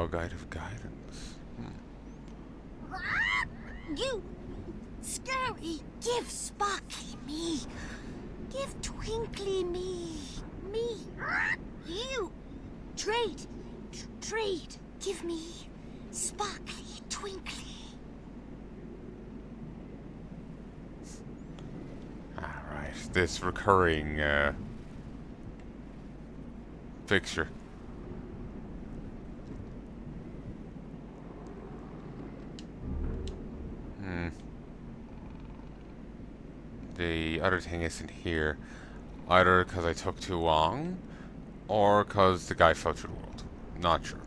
Our guide of guidance. You scary, give Sparkly me. Give Twinkly me. Me. You. Trade. Trade. Give me Sparkly, Twinkly. Alright, this recurring fixture. The other thing isn't here. Either because I took too long, or because the guy fell through the world. Not sure.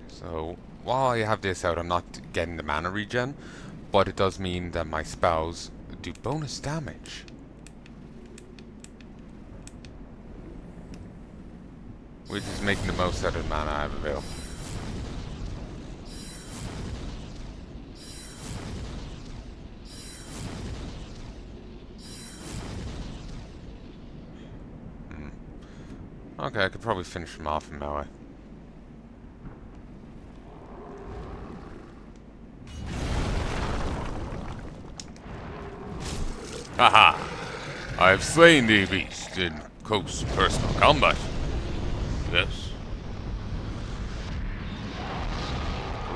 So, while I have this out, I'm not getting the mana regen, but it does mean that my spells do bonus damage. Which is making the most out of the mana I have available. Okay, I could probably finish him off in melee. Haha! I have slain the beast in close personal combat. Yes.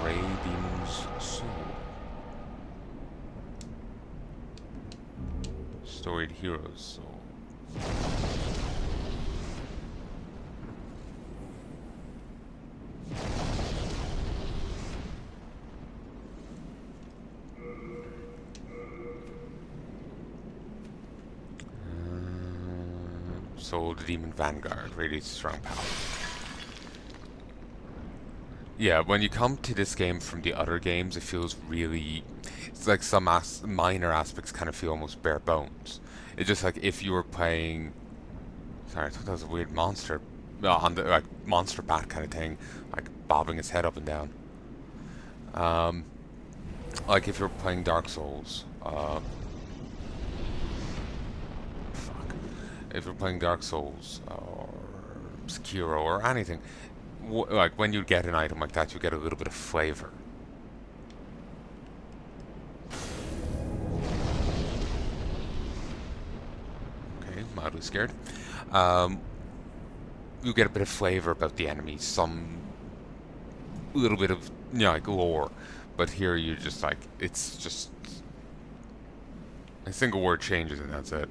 Grey Demon's Soul. Storied Hero's Soul. Soul of the Demon Vanguard. Radiates strong power. Yeah, when you come to this game from the other games, it feels really... It's like some minor aspects kind of feel almost bare bones. It's just like if you were playing... Sorry, I thought that was a weird monster. On the, like, monster bat kind of thing. Like, bobbing his head up and down. Like if you're playing Dark Souls. If you're playing Dark Souls, or Sekiro, or anything... like when you get an item like that, you get a little bit of flavor. Okay, mildly scared. You get a bit of flavor about the enemies, some little bit of, you know, like lore. But here you're just like, it's just a single word changes and that's it.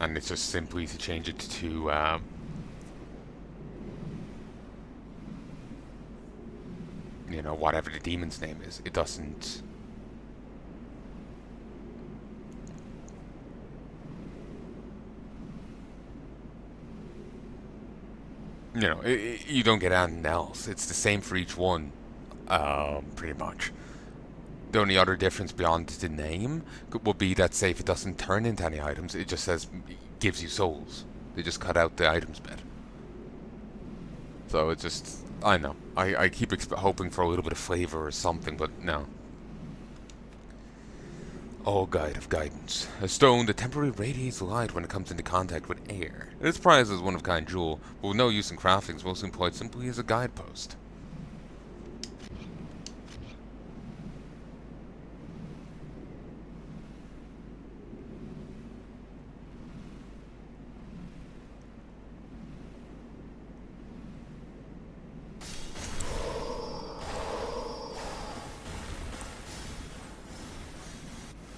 And it's just simply to change it to you know, whatever the demon's name is. It doesn't... You know, you don't get anything else. It's the same for each one, pretty much. The only other difference beyond the name would be that, say, if it doesn't turn into any items, it just says, gives you souls. They just cut out the items bit. So it's just, I know. I keep hoping for a little bit of flavor or something, but no. Oh, guide of guidance. A stone that temporarily radiates light when it comes into contact with air. It is prized as one-of-kind jewel, but with no use in crafting, is mostly employed simply as a guidepost.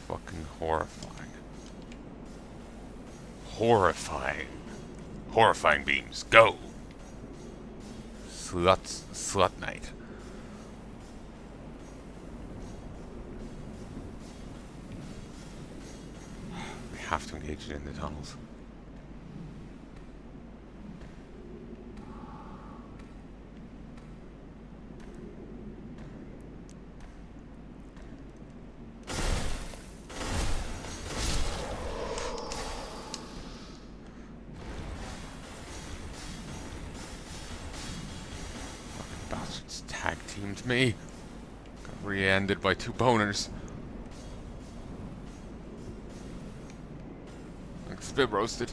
Fucking horrifying. Horrifying. Horrifying beams, go! Slut night. We have to engage it in the tunnels. teamed me. Got re-ended by two boners. Like spit roasted.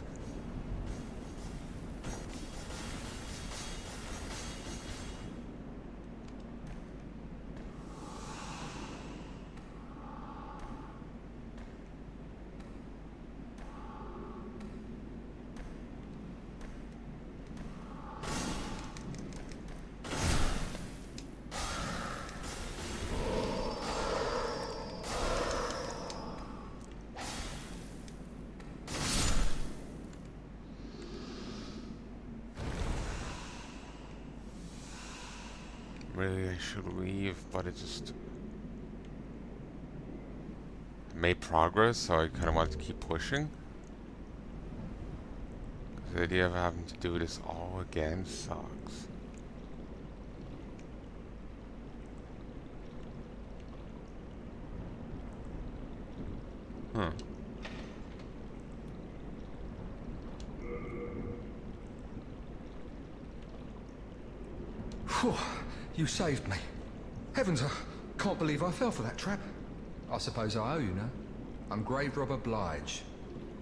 Really, I should leave, but it just made progress, so I kind of wanted to keep pushing. The idea of having to do this all again sucks. Huh. Phew, you saved me. Heavens, I can't believe I fell for that trap. I suppose I owe you now. I'm grave robber Blige.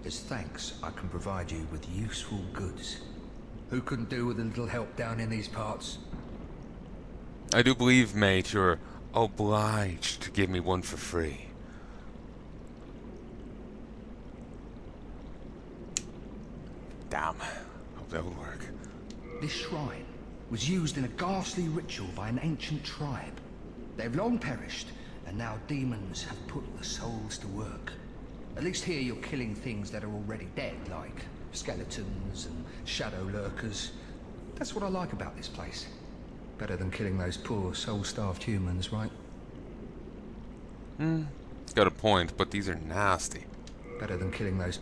As thanks, I can provide you with useful goods. Who couldn't do with a little help down in these parts? I do believe, mate, you're obliged to give me one for free. Damn. Hope that will work. This shrine was used in a ghastly ritual by an ancient tribe. They've long perished, and now demons have put the souls to work. At least here you're killing things that are already dead, like skeletons and shadow lurkers. That's what I like about this place. Better than killing those poor, soul-starved humans, right? Got a point, but these are nasty. Better than killing those...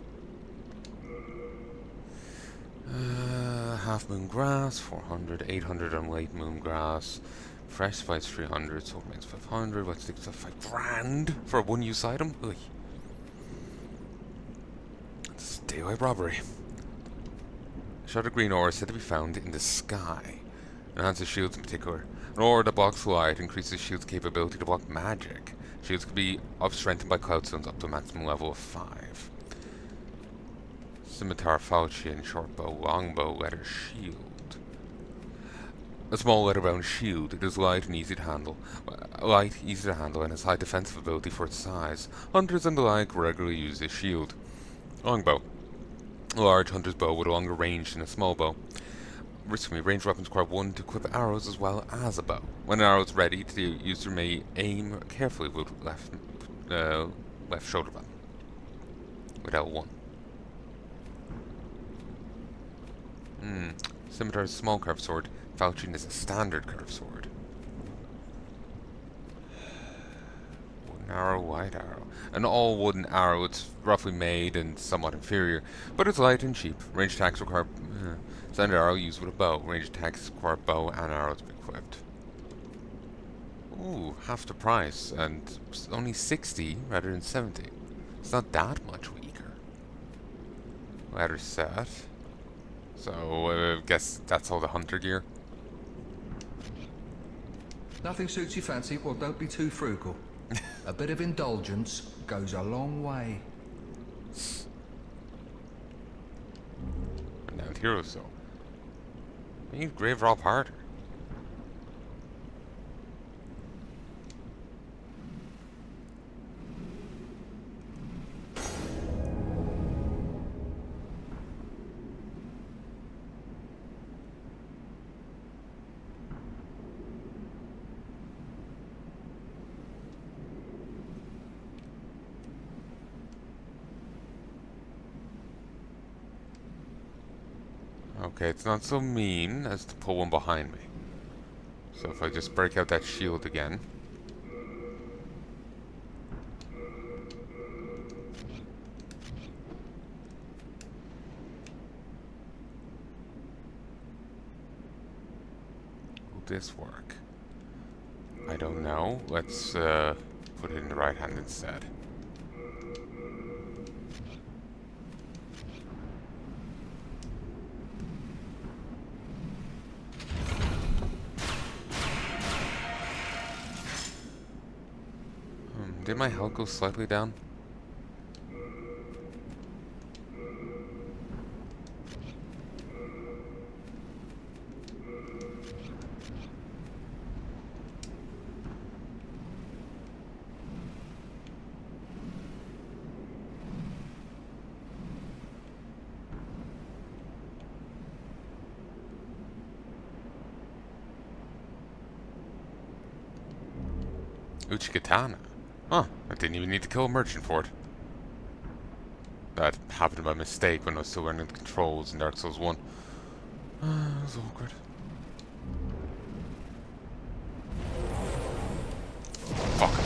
Half moon grass, 400, 800 on late moon grass. Fresh spice 300, soul remains 500. Let's take stuff 5 grand for a one-use item. Ugh. It's daylight robbery. Shot of green ore is said to be found in the sky. Enhances shields in particular. An ore that blocks light increases shields' capability to block magic. Shields can be strengthened by cloud stones up to a maximum level of 5. Scimitar, falchion, short bow, longbow, leather shield. A small leather-bound shield. It is light and easy to handle. And has high defensive ability for its size. Hunters and the like regularly use this shield. Longbow. A large hunter's bow with a longer range than a small bow. Recently, ranged weapons require one to equip arrows as well as a bow. When an arrow is ready, the user may aim carefully with left shoulder button. With L1. Scimitar is a small curved sword. Falchion is a standard curved sword. Wooden arrow, white arrow. An all wooden arrow. It's roughly made and somewhat inferior, but it's light and cheap. Ranged attacks require standard arrow used with a bow. Ranged attacks require bow and arrow to be equipped. Ooh, half the price, and only 60 rather than 70. It's not that much weaker. Ladder set. So, I guess that's all the hunter gear. Nothing suits your fancy, well, don't be too frugal. A bit of indulgence goes a long way. Renowned hero, so. I need grave rob harder. Okay, it's not so mean as to pull one behind me. So if I just break out that shield again. Will this work? I don't know. Let's put it in the right hand instead. Did my health go slightly down? Uchikatana. Huh, I didn't even need to kill a merchant for it. That happened by mistake when I was still learning the controls in Dark Souls 1. It was awkward. Fuck.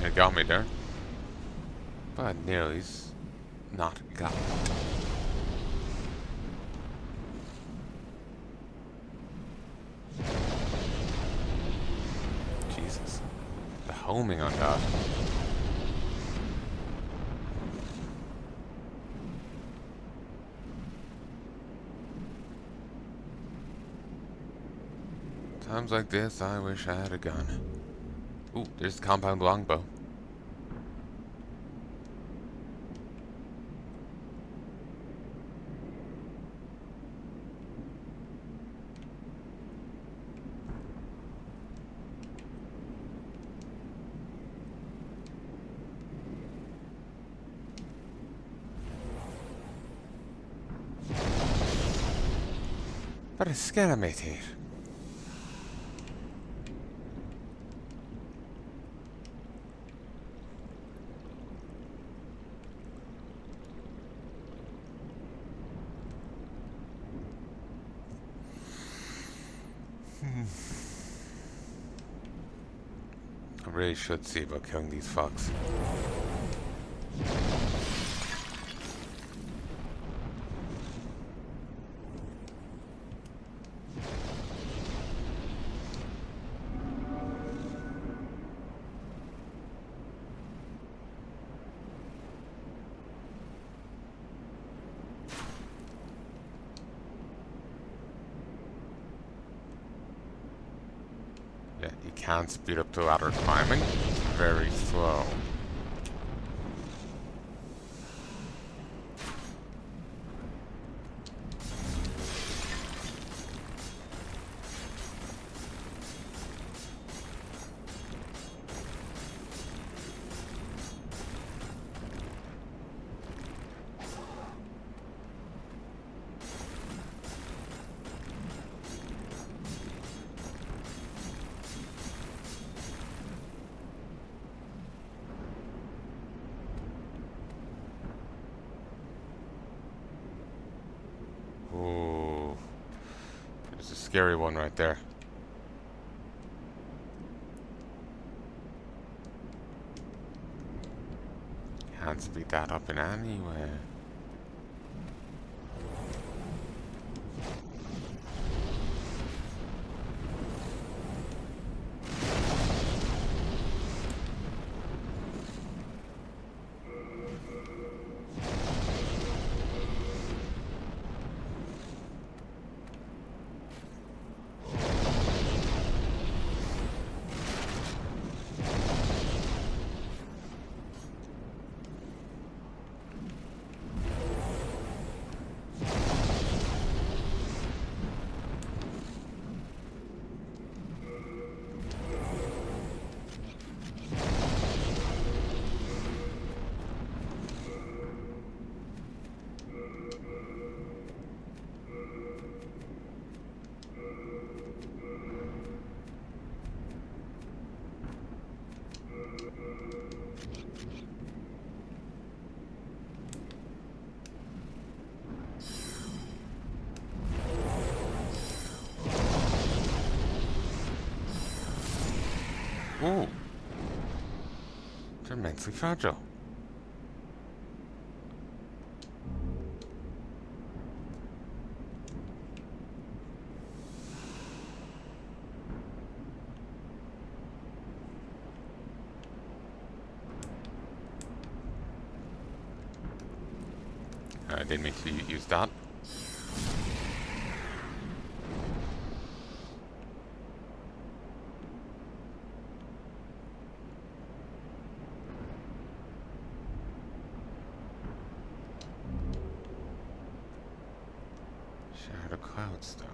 It got me there. But nearly's not got me. Jesus. The homing on that. Times like this, I wish I had a gun. Ooh, there's the compound longbow. But it's scared me here. I really should see about killing these fucks. Yeah, you can't speed up the ladder climbing. It's very slow. Ooh. There's a scary one right there. Can't speed that up in any way. Ooh. They're immensely fragile. I didn't mean to use that. Shard of Cloudstone.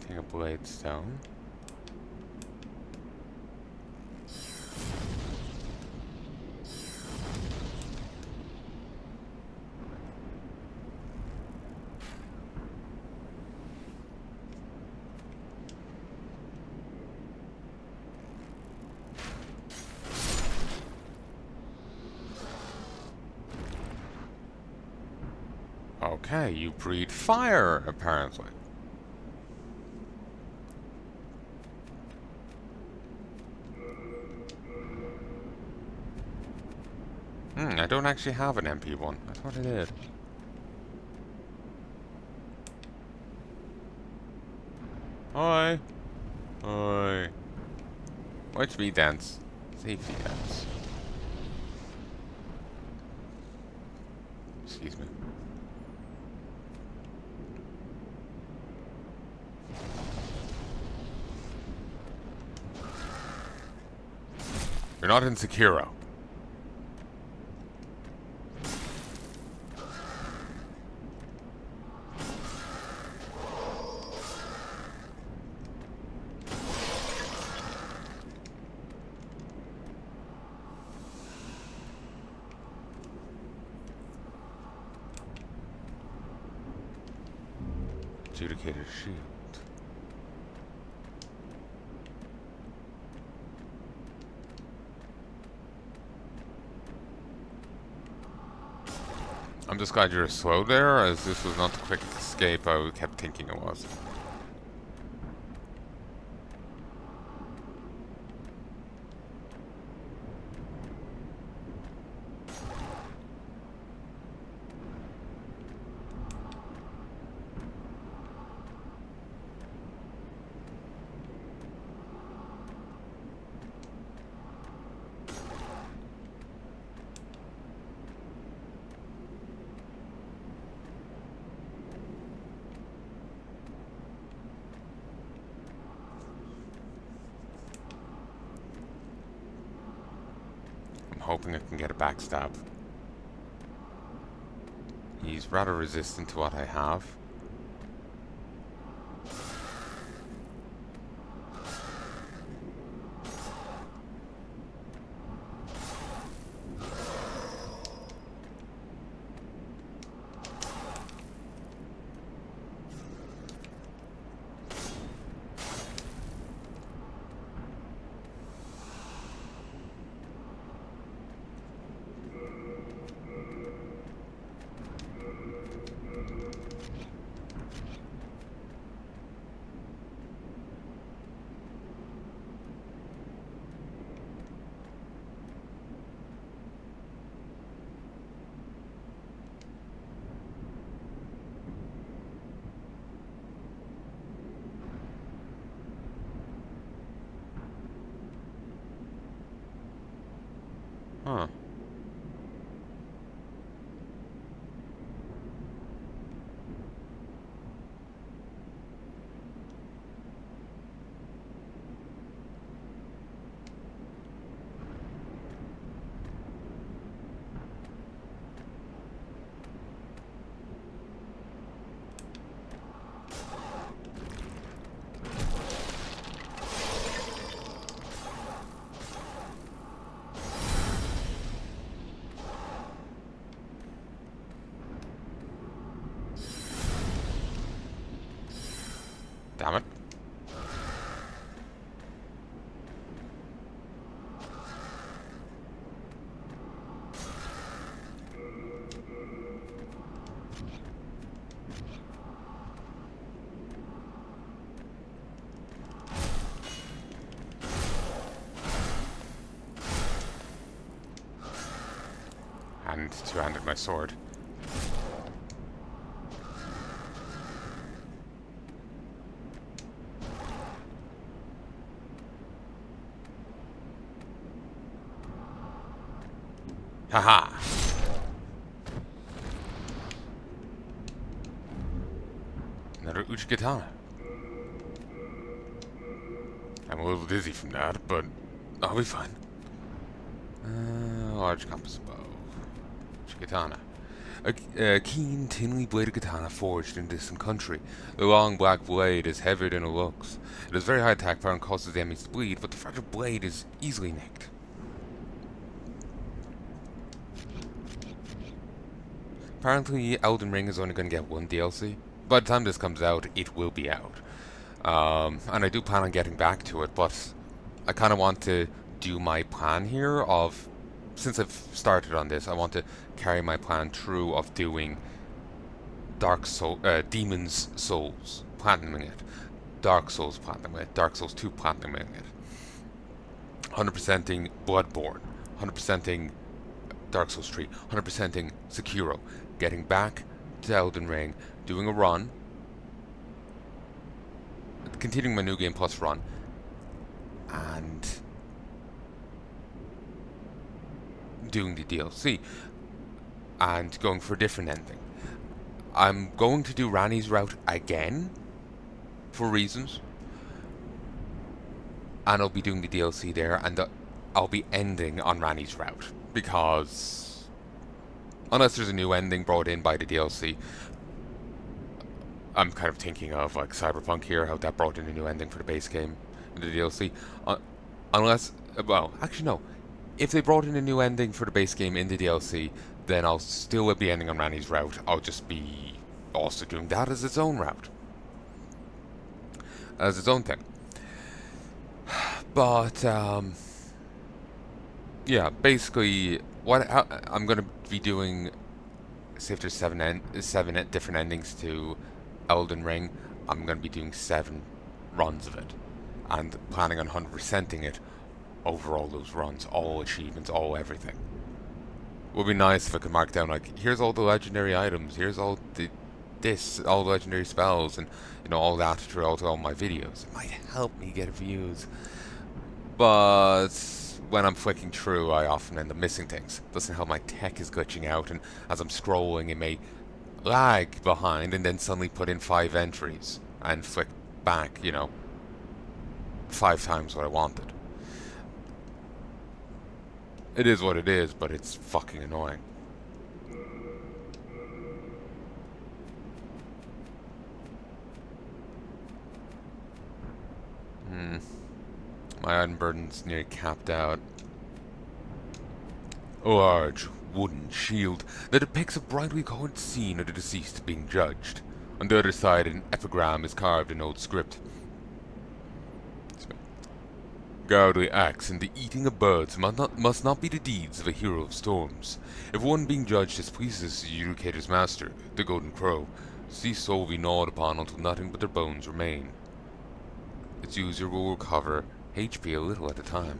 King of Bladestone. Okay, you breathe fire, apparently. I don't actually have an MP1. I thought I did. Hi. Hi. Watch me dance. Safety dance. Excuse me. You're not in Sekiro. Adjudicator shield. I'm just glad you're slow there, as this was not the quick escape I kept thinking it was. Hoping I can get a backstab. He's rather resistant to what I have. Huh. and two-handed my sword. Haha! Another Uchigatana. I'm a little dizzy from that, but I'll be fine. Large compass bow. Uchigatana. A keen, thinly bladed katana forged in a distant country. The long black blade is heavier than it looks. It has very high attack power and causes the enemies to bleed, but the fragile blade is easily nicked. Apparently, Elden Ring is only going to get one DLC. By the time this comes out, it will be out. And I do plan on getting back to it, but I kind of want to do my plan here of, since I've started on this, I want to carry my plan through of doing Demon's Souls, platinuming it, Dark Souls platinuming it, Dark Souls 2 platinuming it, 100%ing Bloodborne, 100%ing Dark Souls 3, 100%ing Sekiro, getting back to Elden Ring, doing a run, continuing my New Game Plus run, and doing the DLC, and going for a different ending. I'm going to do Ranni's route again, for reasons, and I'll be doing the DLC there, and I'll be ending on Ranni's route, because unless there's a new ending brought in by the DLC, I'm kind of thinking of like Cyberpunk here, how that brought in a new ending for the base game in the DLC. Unless, well, actually no. If they brought in a new ending for the base game in the DLC, then I'll still be ending on Ranni's route. I'll just be also doing that as its own route. As its own thing. But, yeah, basically, I'm going to be doing, say if there's seven different endings to Elden Ring, I'm going to be doing 7 runs of it. And planning on 100%ing it over all those runs, all achievements, all everything. Would be nice if I could mark down, like, here's all the legendary items, here's all all the legendary spells, and, you know, all that throughout all my videos. It might help me get views. But when I'm flicking through, I often end up missing things. Doesn't help my tech is glitching out, and as I'm scrolling, it may lag behind, and then suddenly put in 5 entries, and flick back, you know, 5 times what I wanted. It is what it is, but it's fucking annoying. My iron burden's nearly capped out. A large wooden shield that depicts a brightly colored scene of the deceased being judged. On the other side, an epigram is carved in old script. Cowardly acts and the eating of birds must not be the deeds of a hero of storms. If one being judged displeases the adjudicator's master, the golden crow, cease soul will be gnawed upon until nothing but their bones remain. Its user will recover HP a little at a time.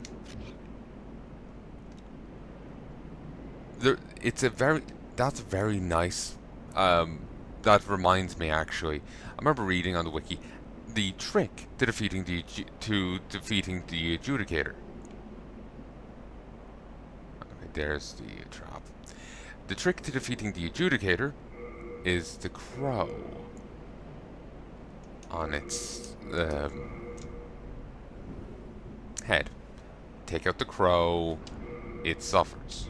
That's very nice. That reminds me, actually. I remember reading on the wiki the trick to defeating the adjudicator. Okay, there's the trap. The trick to defeating the adjudicator is the crow on its head. Take out the crow, it suffers.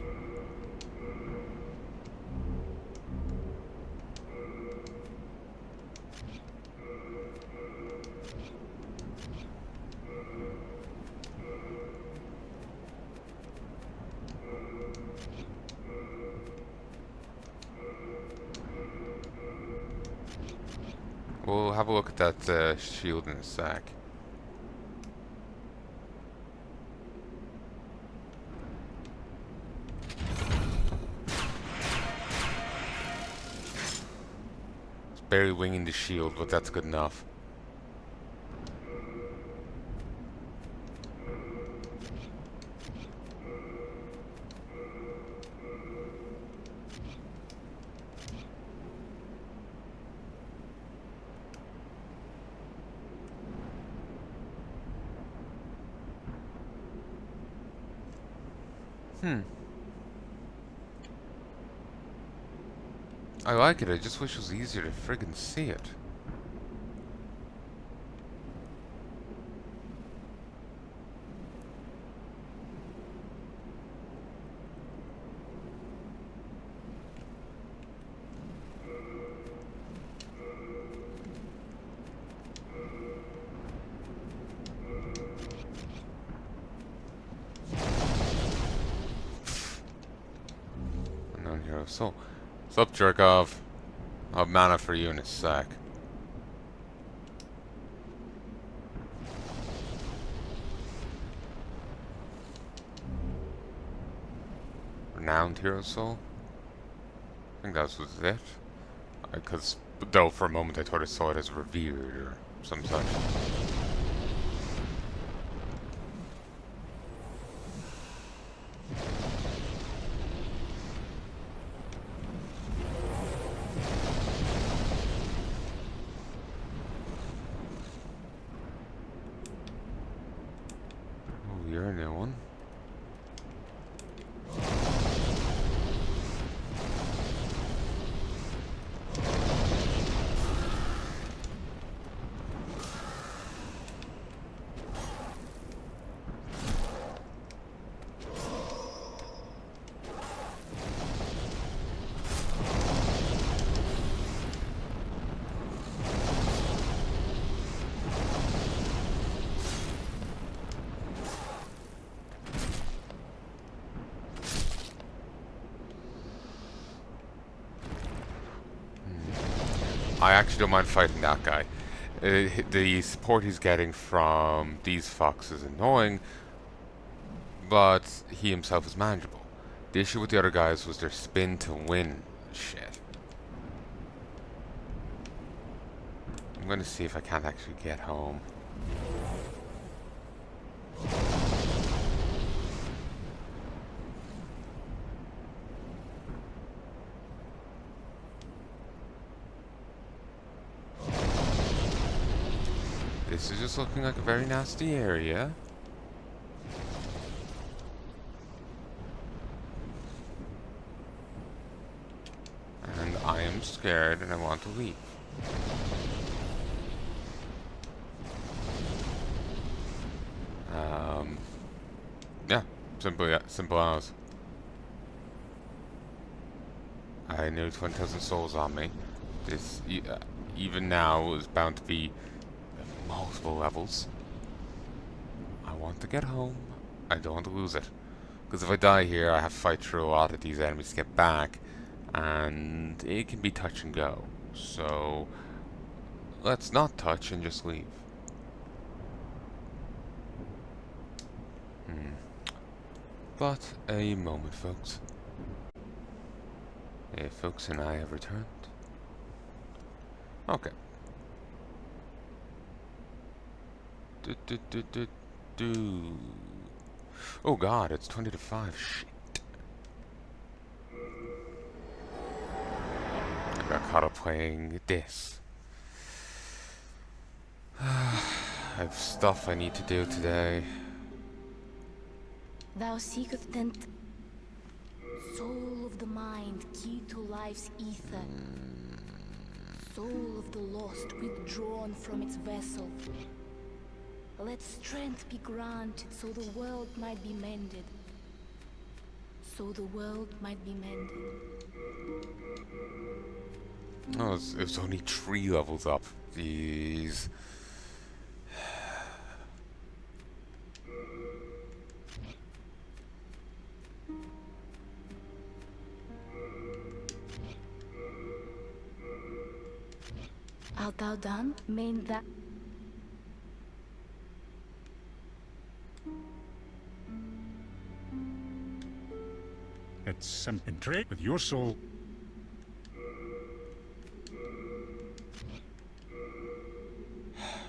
We'll have a look at that shield in a sec. It's barely winging the shield, but that's good enough. Hmm. I like it, I just wish it was easier to friggin' see it. Unknown hero. So, sup, Jerkov? I'll have mana for you in a sec. Renowned hero soul? I think that was it. Because, though, for a moment I thought I saw it as revered or some such. Oh, you're a new one. I actually don't mind fighting that guy. The support he's getting from these fox is annoying, but he himself is manageable. The issue with the other guys was their spin to win shit. I'm gonna see if I can't actually get home. This is just looking like a very nasty area. And I am scared and I want to leave. Yeah, simple as. I had nearly 20,000 souls on me. This, even now, is bound to be multiple levels. I want to get home. I don't want to lose it. Because if I die here, I have to fight through a lot of these enemies to get back. And it can be touch and go. So, let's not touch and just leave. But a moment, folks. Folks and I have returned. Okay. Do. Oh god, it's 20 to 5. Shit. I got caught up playing this. I have stuff I need to do today. Thou seekest tent. Soul of the mind, key to life's ether. Soul of the lost, withdrawn from its vessel. Let strength be granted so the world might be mended. So the world might be mended. Oh, it was only 3 levels up. Jeez. Art thou done? Main that. It's something trade with your soul.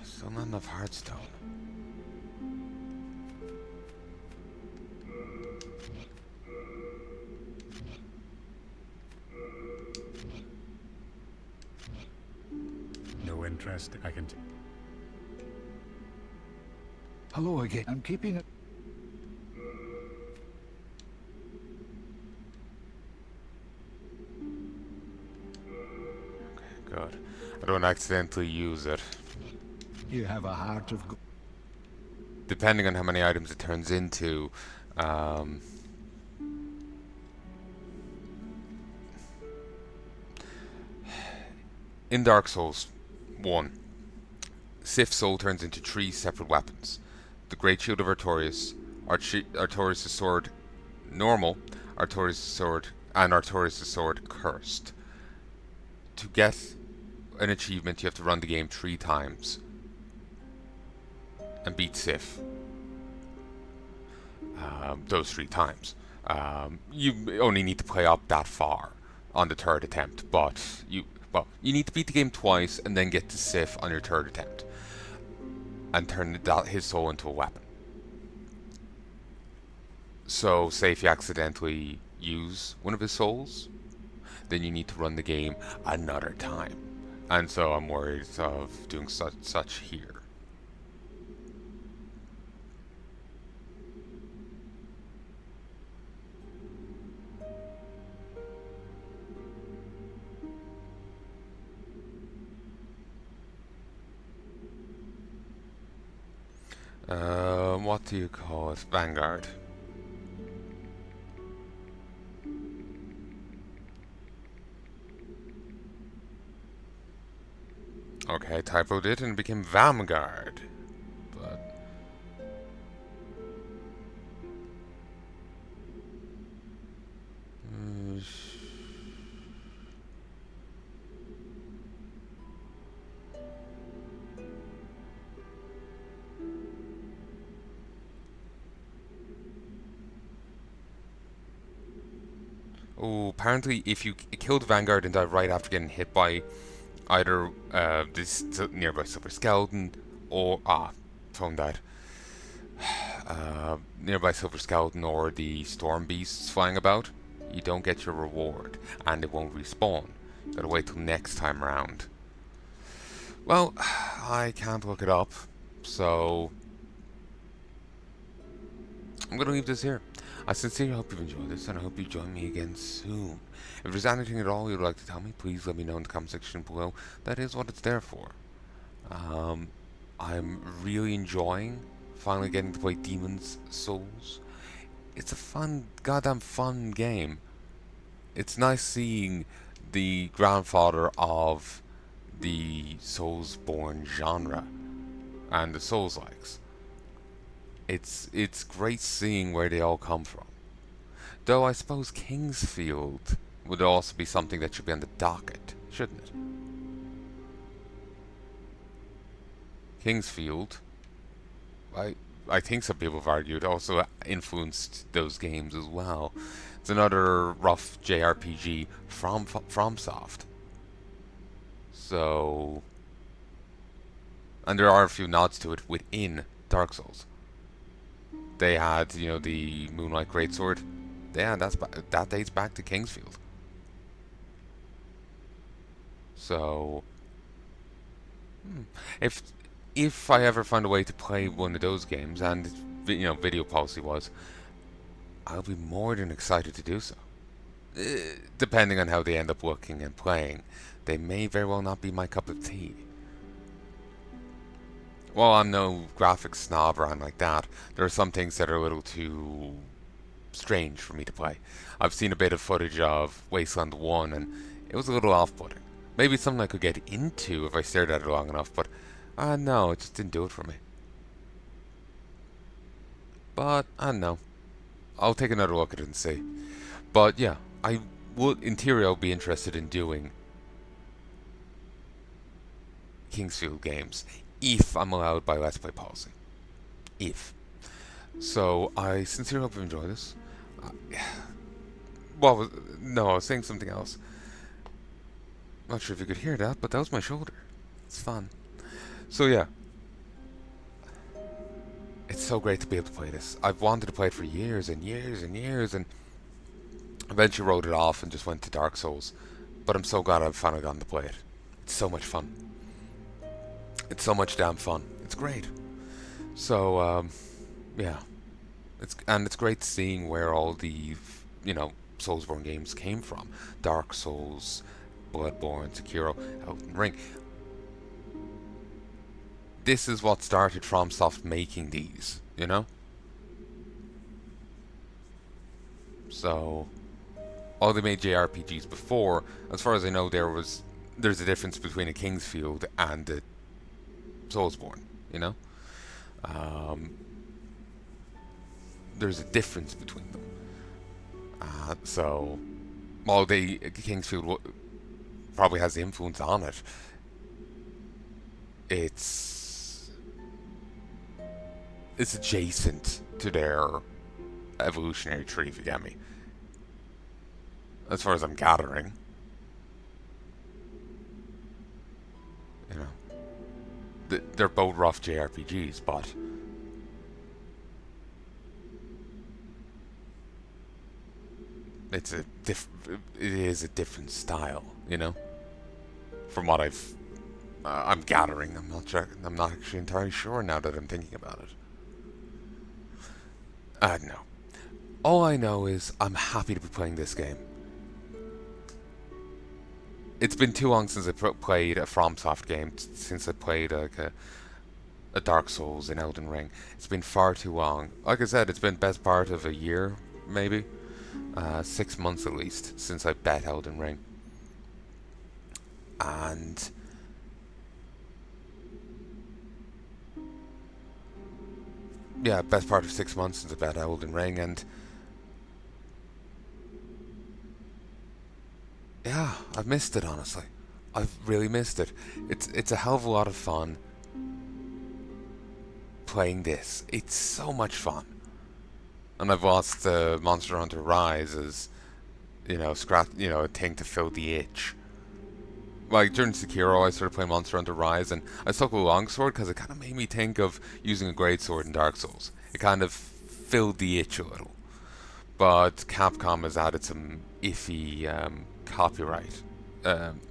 Still not enough Heartstone. No interest, I can. Hello again. I'm keeping it. I don't accidentally use it. You have a heart of Depending on how many items it turns into, um, in Dark Souls 1, Sif's soul turns into 3 separate weapons. The Great Shield of Artorias, Artorias' sword normal, Artorias' sword, and Artorias' sword cursed. To get an achievement, you have to run the game 3 times and beat Sif. Those 3 times. You only need to play up that far on the 3rd attempt, but you need to beat the game twice and then get to Sif on your 3rd attempt and turn his soul into a weapon. So, say if you accidentally use one of his souls, then you need to run the game another time. And so I'm worried of doing such here. What do you call it? Vanguard. Okay, I typoed it and it became Vanguard. But oh, apparently if you kill the Vanguard and die right after getting hit by either this nearby silver skeleton or phone died. Nearby silver skeleton or the storm beasts flying about, you don't get your reward and it won't respawn. You gotta wait till next time round. Well, I can't look it up, so I'm gonna leave this here. I sincerely hope you've enjoyed this, and I hope you join me again soon. If there's anything at all you'd like to tell me, please let me know in the comment section below. That is what it's there for. I'm really enjoying finally getting to play Demon's Souls. It's a fun, goddamn fun game. It's nice seeing the grandfather of the Soulsborne genre and the Souls-likes. It's great seeing where they all come from. Though I suppose Kingsfield would also be something that should be on the docket, shouldn't it? Kingsfield, I think some people have argued, also influenced those games as well. It's another rough JRPG from FromSoft. So, and there are a few nods to it within Dark Souls. They had, the Moonlight Greatsword. Yeah, that dates back to Kingsfield. So, if I ever find a way to play one of those games, and video policy was, I'll be more than excited to do so. Depending on how they end up looking and playing, they may very well not be my cup of tea. Well, I'm no graphics snob or anything like that. There are some things that are a little too strange for me to play. I've seen a bit of footage of Wasteland 1 and it was a little off-putting. Maybe it's something I could get into if I stared at it long enough, but no, it just didn't do it for me. But, I don't know. I'll take another look at it and see. But yeah, I would, in theory, I'll be interested in doing Kingsfield games if I'm allowed by Let's Play policy. If. So, I sincerely hope you enjoy this. Well, no, I was saying something else. Not sure if you could hear that, but that was my shoulder. It's fun. So yeah. It's so great to be able to play this. I've wanted to play it for years and years and years, and eventually wrote it off and just went to Dark Souls. But I'm so glad I've finally gotten to play it. It's so much fun. It's so much damn fun. It's great. So, yeah. It's great seeing where all the, Soulsborne games came from. Dark Souls, Bloodborne, Sekiro, Elden Ring. this is what started FromSoft making these, you know? So, all they made JRPGs before, as far as I know, there's a difference between a Kingsfield and a Soulsborne, you know? Um, there's a difference between them. So, while Kingsfield probably has the influence on it, it's adjacent to their evolutionary tree, if you get me. As far as I'm gathering, you know, they're both rough JRPGs, but it is a different style, you know. From what I'm gathering, I'm not actually entirely sure now that I'm thinking about it. No. All I know is I'm happy to be playing this game. It's been too long since I played a FromSoft game, since I played like a Dark Souls in Elden Ring. It's been far too long. Like I said, it's been best part of a year, maybe 6 months at least, since I bet Elden Ring. And yeah, best part of 6 months since I bet Elden Ring, and yeah, I've missed it, honestly. I've really missed it. It's a hell of a lot of fun playing this. It's so much fun. And I've lost Monster Hunter Rise as, a thing to fill the itch. Like during Sekiro, I started playing Monster Hunter Rise, and I stuck with Longsword because it kind of made me think of using a greatsword in Dark Souls. It kind of filled the itch a little. But Capcom has added some iffy copyright,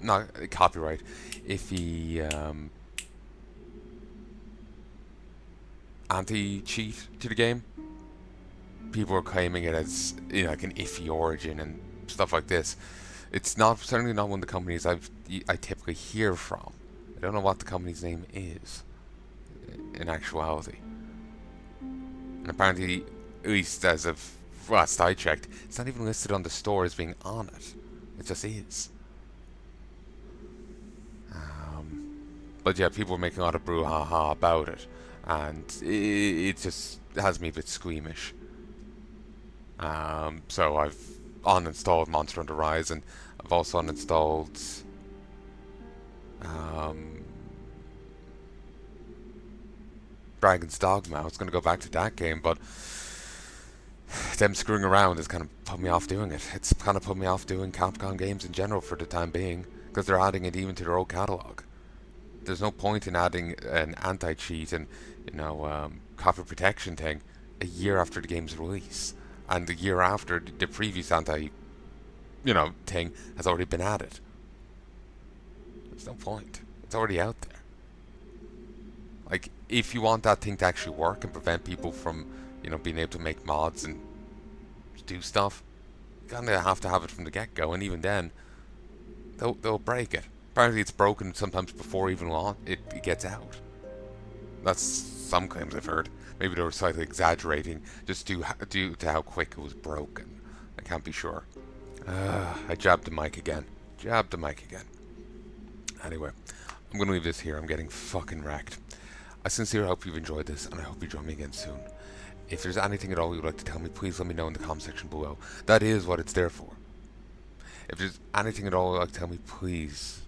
not copyright, iffy anti-cheat to the game. People are claiming it as like an iffy origin and stuff like this. It's certainly not one of the companies I typically hear from. I don't know what the company's name is in actuality. And apparently, at least as of last I checked, it's not even listed on the store as being on it. It just is. But yeah, people are making a lot of brouhaha about it, and it just has me a bit squeamish. So I've uninstalled Monster Hunter Rise, and I've also uninstalled Dragon's Dogma. I was going to go back to that game, but them screwing around has kind of put me off doing it. It's kind of put me off doing Capcom games in general for the time being, because they're adding it even to their old catalog. There's no point in adding an anti-cheat and copy protection thing a year after the game's release, and the year after the previous thing has already been added. There's no point. It's already out there. Like, if you want that thing to actually work and prevent people from, being able to make mods and do stuff, you kind of have to have it from the get-go, and even then, they'll break it. Apparently it's broken sometimes before even it gets out. That's some claims I've heard. Maybe they were slightly exaggerating just due to how quick it was broken. I can't be sure. I jabbed the mic again. Anyway, I'm going to leave this here. I'm getting fucking wrecked. I sincerely hope you've enjoyed this, and I hope you join me again soon. If there's anything at all you'd like to tell me, please let me know in the comment section below. That is what it's there for. If there's anything at all you'd like to tell me, please,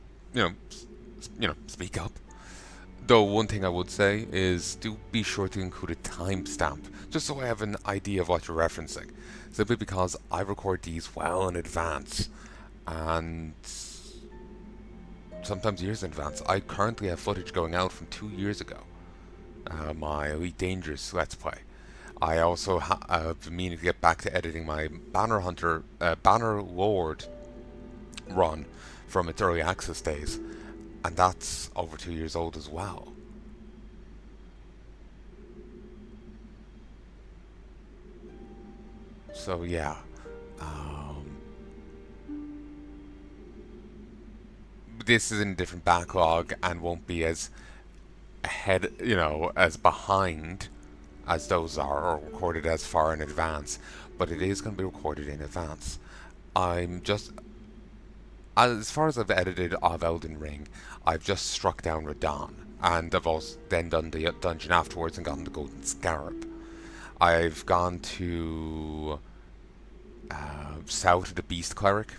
speak up. Though one thing I would say is do be sure to include a timestamp, just so I have an idea of what you're referencing. Simply because I record these well in advance, and sometimes years in advance. I currently have footage going out from 2 years ago. My Elite Dangerous Let's Play. I also have been meaning to get back to editing my Banner Lord run from its early access days, and that's over 2 years old as well. So yeah, this is in a different backlog and won't be as ahead, as behind as those are, or recorded as far in advance, but it is going to be recorded in advance. I'm just, as far as I've edited of Elden Ring, I've just struck down Radahn, and I've also then done the dungeon afterwards and gotten the Golden Scarab. I've gone to south of the Beast Cleric,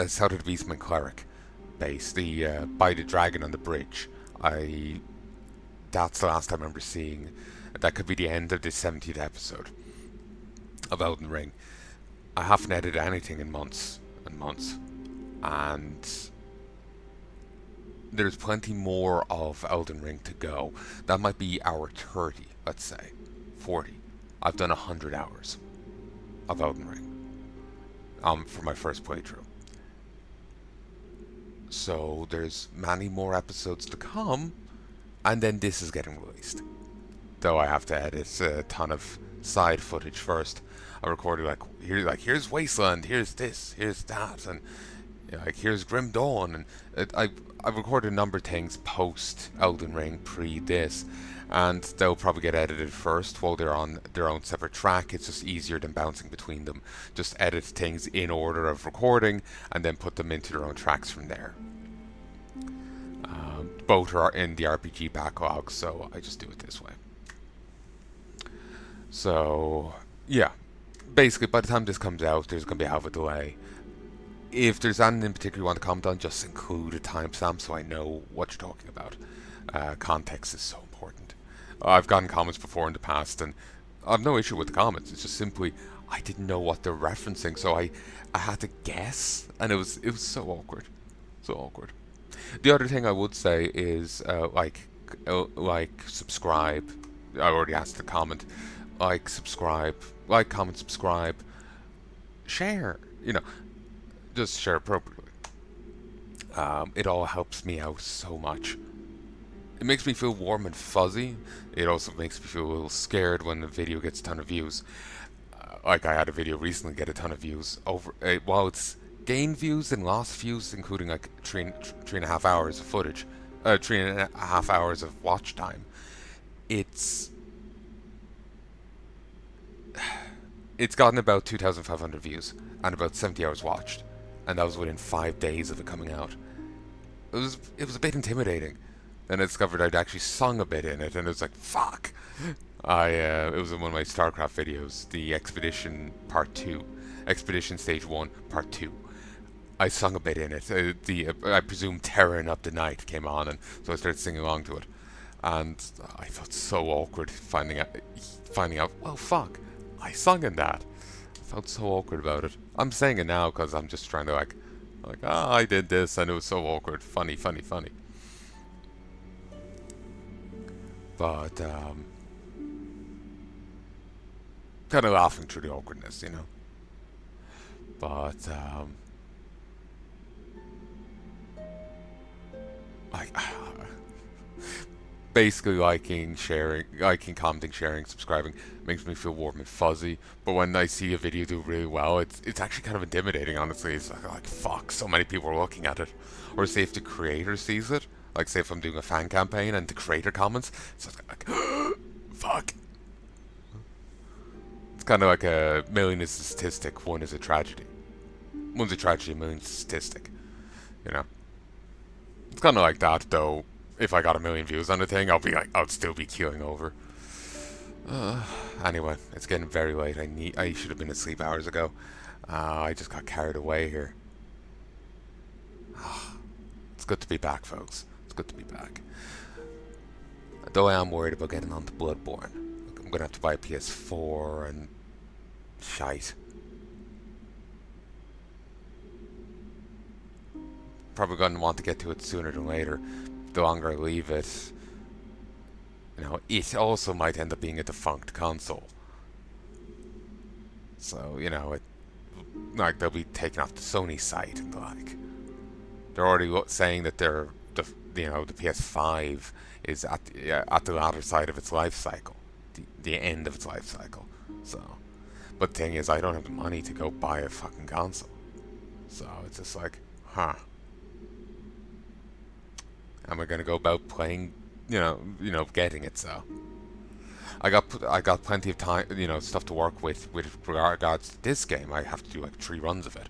south of the Beastman Cleric base, the by the dragon on the bridge. I That's the last time I remember seeing. That could be the end of the 70th episode of Elden Ring. I haven't edited anything in months and months, and there's plenty more of Elden Ring to go. That might be hour 30, let's say 40. I've done 100 hours of Elden Ring for my first playthrough. So there's many more episodes to come, and then this is getting released. Though I have to edit a ton of side footage first. I recorded here's Wasteland, here's this, here's that, and here's Grim Dawn, and I've recorded a number of things post Elden Ring, pre this, and they'll probably get edited first while they're on their own separate track. It's just easier than bouncing between them. Just edit things in order of recording and then put them into their own tracks from there. Both are in the RPG backlog, so I just do it this way. So, yeah. Basically, by the time this comes out, there's going to be a half a delay. If there's anything in particular you want to comment on, just include a timestamp so I know what you're talking about. Context is so important. I've gotten comments before in the past, and I've no issue with the comments. It's just simply, I didn't know what they're referencing, so I had to guess, and it was so awkward. So awkward. The other thing I would say is, subscribe. I already asked to comment. Subscribe, comment, subscribe, share. Just share appropriately. It all helps me out so much. It makes me feel warm and fuzzy. It also makes me feel a little scared when the video gets a ton of views. I had a video recently get a ton of views. While it's gained views and lost views, including three and a half hours of footage, 3.5 hours of watch time. It's gotten about 2,500 views and about 70 hours watched, and that was within 5 days of it coming out. It was a bit intimidating. Then I discovered I'd actually sung a bit in it, and it was like, fuck. It was in one of my StarCraft videos, the Expedition Part 2, Expedition Stage 1 Part 2. I sung a bit in it. I presume Terran Up the Night came on, and so I started singing along to it. And I felt so awkward finding out, well, fuck, I sung in that. I felt so awkward about it. I'm saying it now because I'm just trying to I did this and it was so awkward. Funny. But, kind of laughing through the awkwardness, But, basically liking, commenting, sharing, subscribing makes me feel warm and fuzzy. But when I see a video do really well, it's actually kind of intimidating, honestly. It's like fuck, so many people are looking at it. Or say if the creator sees it, like say if I'm doing a fan campaign and the creator comments, it's like fuck. It's kind of like a million is a statistic, one is a tragedy. One's a tragedy, a million's a statistic. It's kind of like that, though. If I got 1 million views on the thing, I'd still be keeling over. Anyway, it's getting very late. I should have been asleep hours ago. I just got carried away here. It's good to be back, folks. It's good to be back. Though I am worried about getting onto Bloodborne. I'm gonna have to buy a PS4 and shite. Probably gonna want to get to it sooner than later. The longer I leave it, it also might end up being a defunct console. So, they'll be taken off the Sony site and they're already saying that the PS5 is at the latter side of its life cycle, the end of its life cycle. So, but the thing is, I don't have the money to go buy a fucking console. So it's just am I gonna go about playing getting it. So I got plenty of time, stuff to work with regards to this game. I have to do like 3 runs of it.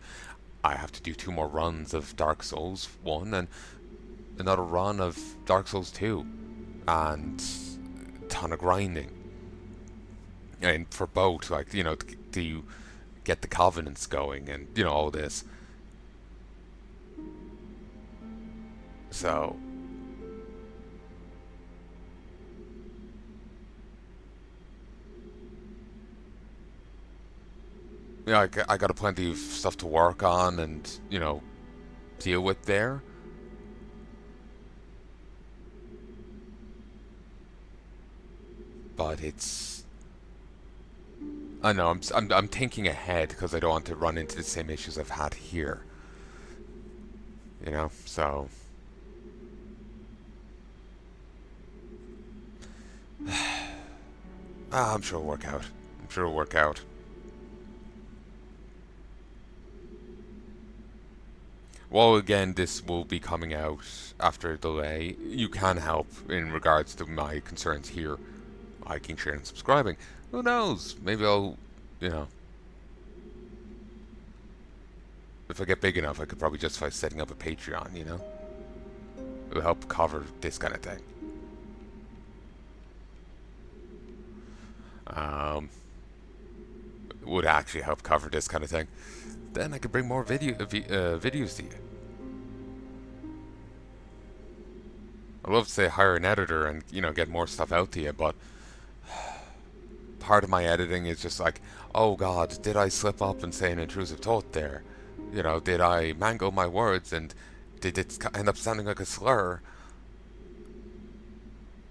I have to do 2 more runs of Dark Souls 1 and another run of Dark Souls 2, and a ton of grinding. And for both, like, to get the covenants going and, all this. So, yeah, I got a plenty of stuff to work on and, deal with there. But I know I'm thinking ahead because I don't want to run into the same issues I've had here. So I'm sure it'll work out. I'm sure it'll work out. Well, again, this will be coming out after a delay. You can help in regards to my concerns here. Liking, sharing, and subscribing. Who knows? Maybe I'll, you know, if I get big enough, I could probably justify setting up a Patreon. It will help cover this kind of thing. Would actually help cover this kind of thing. Then I could bring more videos to you. I'd love to say hire an editor and get more stuff out to you, but part of my editing is just like, oh God, did I slip up and say an intrusive thought there? Did I mangle my words and did it end up sounding like a slur?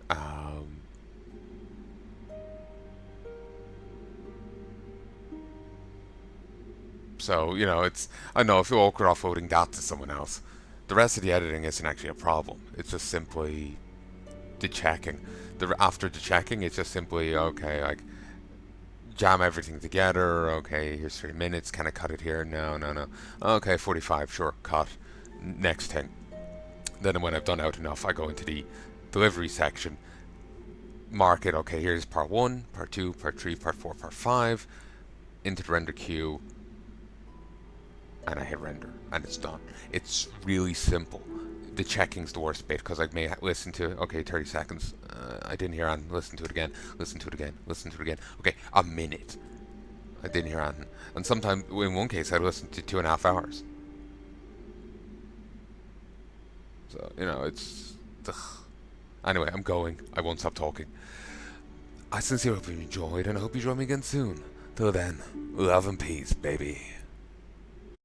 Um, so I know I feel awkward offloading that to someone else. The rest of the editing isn't actually a problem. It's just simply the checking. After the checking, it's just simply okay, like jam everything together. Okay, here's 3 minutes. Can I cut it here? No, no, no. Okay, 45. Sure, cut. Next thing. Then when I've done out enough, I go into the delivery section, mark it. Okay, here's part 1, part 2, part 3, part 4, part 5. Into the render queue, and I hit render, and it's done. It's really simple. The checking's the worst bit because I may listen to 30 seconds. I didn't hear on. Listen to it again. Listen to it again. Listen to it again. Okay, a minute. I didn't hear on. And sometimes, in one case, I listened to 2.5 hours. So it's. Ugh. Anyway, I'm going. I won't stop talking. I sincerely hope you enjoyed, and I hope you join me again soon. Till then, love and peace, baby.